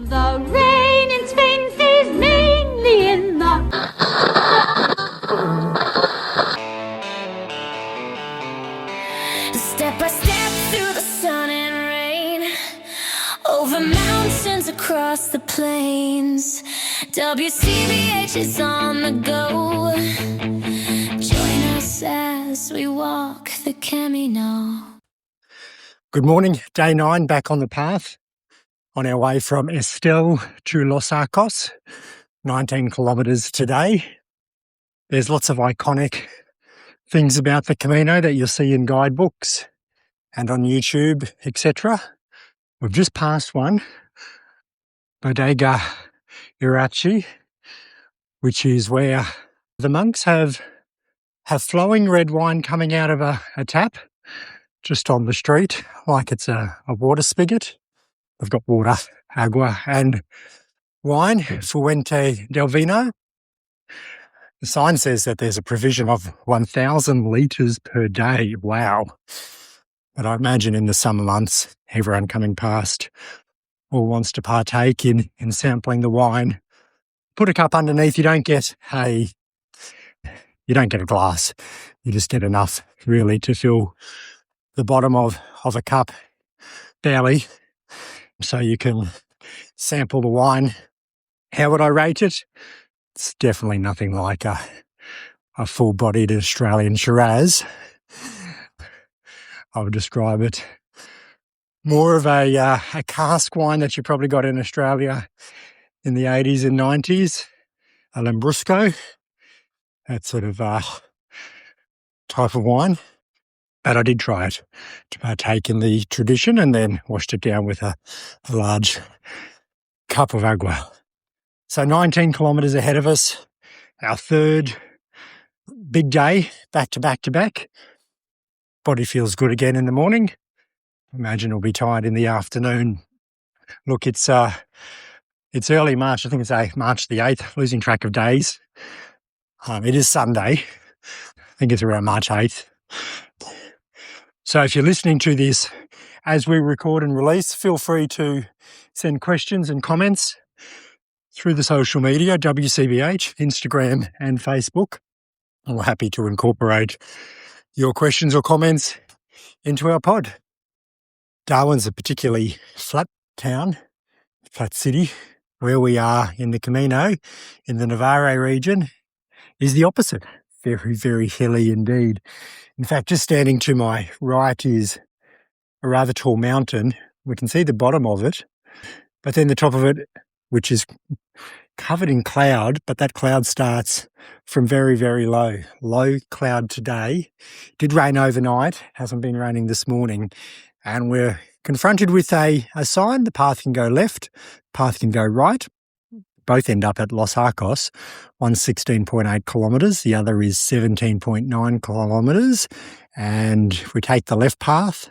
The rain in Spain stays mainly in the... Step by step through the sun and rain, over mountains, across the plains. WCBH is on the go. Join us as we walk the Camino. Good morning, day 9 back on the path on our way from Estella to Los Arcos, 19 kilometres today. There's lots of iconic things about the Camino that you'll see in guidebooks and on YouTube, etc. We've just passed one, Bodega Irachi, which is where the monks have flowing red wine coming out of a tap just on the street, like it's a water spigot. They've got water, agua, and wine, Fuente del Vino. The sign says that there's a provision of 1,000 litres per day. Wow. But I imagine in the summer months, everyone coming past all wants to partake in sampling the wine. Put a cup underneath. You don't get a glass. You just get enough, really, to fill the bottom of a cup, barely, so you can sample the wine. How would I rate it? It's definitely nothing like a full-bodied Australian Shiraz. I would describe it more of a cask wine that you probably got in Australia in the 80s and 90s, a Lambrusco, that sort of type of wine. But I did try it to partake in the tradition and then washed it down with a large cup of agua. So 19 kilometres ahead of us, our third big day, back to back to back. Body feels good again in the morning. Imagine it'll be tired in the afternoon. Look, it's early March. I think it's March the 8th, losing track of days. It is Sunday. I think it's around March 8th. So if you're listening to this as we record and release, feel free to send questions and comments through the social media, WCBH, Instagram and Facebook. And we're happy to incorporate your questions or comments into our pod. Darwin's a particularly flat town, flat city. Where we are in the Camino, in the Navarre region, is the opposite. Very, very hilly indeed. In fact, just standing to my right is a rather tall mountain. We can see the bottom of it, but then the top of it, which is covered in cloud, but that cloud starts from very, very low. Low cloud today. It did rain overnight, hasn't been raining this morning, and we're confronted with a sign. The path can go left, path can go right. Both end up at Los Arcos. One's 16.8 kilometres, the other is 17.9 kilometres. And if we take the left path,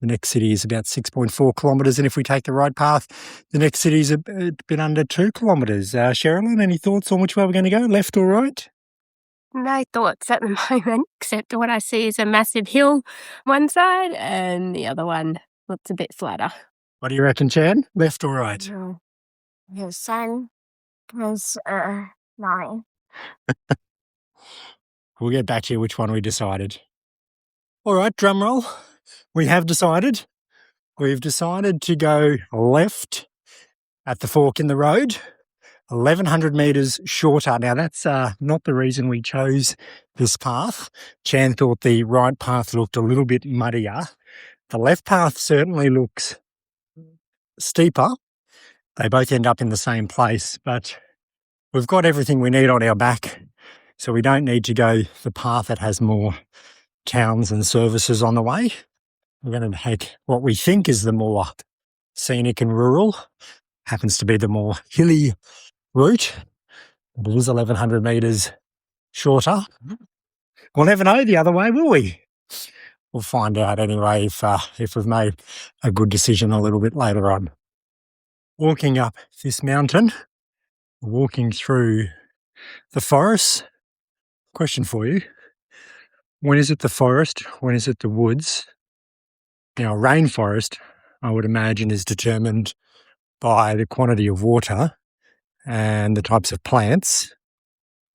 the next city is about 6.4 kilometres. And if we take the right path, the next city is a bit under 2 kilometres. Sherilyn, any thoughts on which way we're going to go, left or right? No thoughts at the moment, except what I see is a massive hill one side and the other one looks a bit flatter. What do you reckon, Chan? Left or right? The sun was 9. We'll get back to you which one we decided. All right, drum roll. We have decided. We've decided to go left at the fork in the road, 1,100 metres shorter. Now, that's not the reason we chose this path. Chan thought the right path looked a little bit muddier. The left path certainly looks steeper. They both end up in the same place, but we've got everything we need on our back, so we don't need to go the path that has more towns and services on the way. We're going to take what we think is the more scenic and rural, happens to be the more hilly route, but it is 1,100 metres shorter. We'll never know the other way, will we? We'll find out anyway if we've made a good decision a little bit later on. Walking up this mountain, walking through the forest. Question for you. When is it the forest? When is it the woods? Now, rainforest, I would imagine, is determined by the quantity of water and the types of plants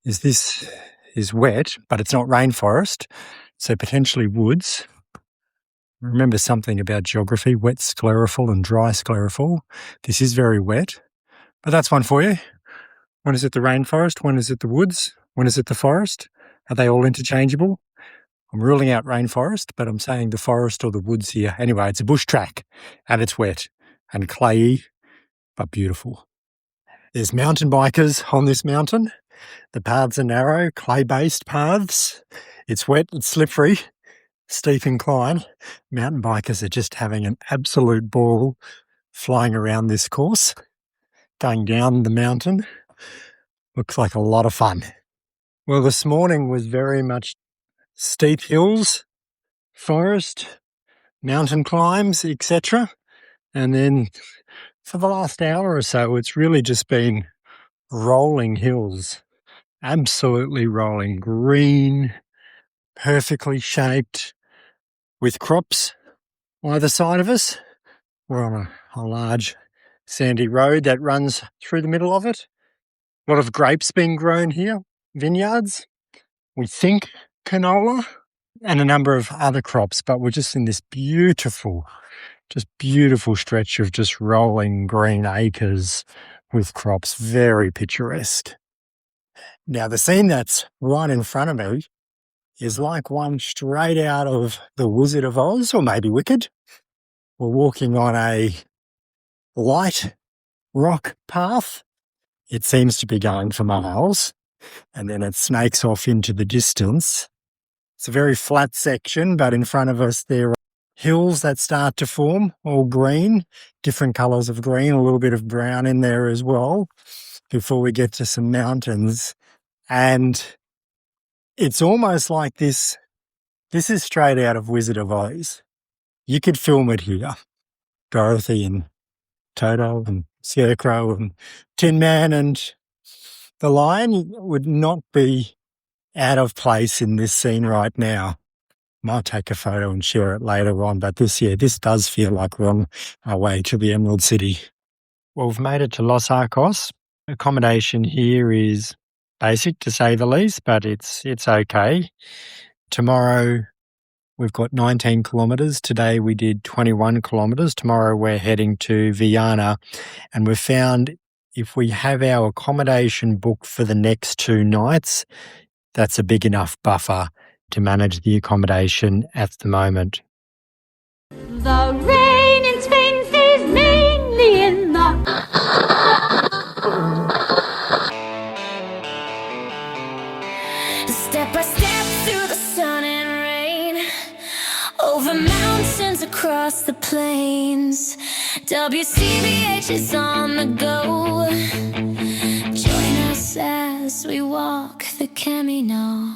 is this is wet, but it's not rainforest, so potentially woods. Remember something about geography, wet sclerophyll and dry sclerophyll. This is very wet, but that's one for you. When is it the rainforest? When is it the woods? When is it the forest? Are they all interchangeable? I'm ruling out rainforest, but I'm saying the forest or the woods here. Anyway, it's a bush track and it's wet and clayey, but beautiful. There's mountain bikers on this mountain. The paths are narrow, clay-based paths. It's wet, it's slippery, steep incline. Mountain bikers are just having an absolute ball flying around this course, going down the mountain. Looks like a lot of fun. Well, this morning was very much steep hills, forest, mountain climbs, etc. And then for the last hour or so, it's really just been rolling hills, absolutely rolling, green, perfectly shaped, with crops either side of us. We're on a large sandy road that runs through the middle of it. A lot of grapes being grown here, vineyards, we think canola, and a number of other crops, but we're just in this beautiful stretch of just rolling green acres with crops, very picturesque. Now, the scene that's right in front of me is like one straight out of The Wizard of Oz, or maybe Wicked. We're walking on a light rock path. It seems to be going for miles, and then it snakes off into the distance. It's a very flat section, but in front of us there are hills that start to form, all green, different colours of green, a little bit of brown in there as well, before we get to some mountains. And it's almost like this is straight out of Wizard of Oz. You could film it here. Dorothy and Toto and Scarecrow and Tin Man and the Lion would not be out of place in this scene right now. Might take a photo and share it later on, but this does feel like we're on our way to the Emerald City. Well, we've made it to Los Arcos. Accommodation here is basic, to say the least, but it's okay. Tomorrow we've got 19 kilometres. Today we did 21 kilometres. Tomorrow we're heading to Viana, and we've found if we have our accommodation booked for the next 2 nights, that's a big enough buffer to manage the accommodation at the moment. The rain in Spain stays mainly in the... Step by step through the sun and rain, over mountains, across the plains. WCBH is on the go. Join us as we walk the Camino.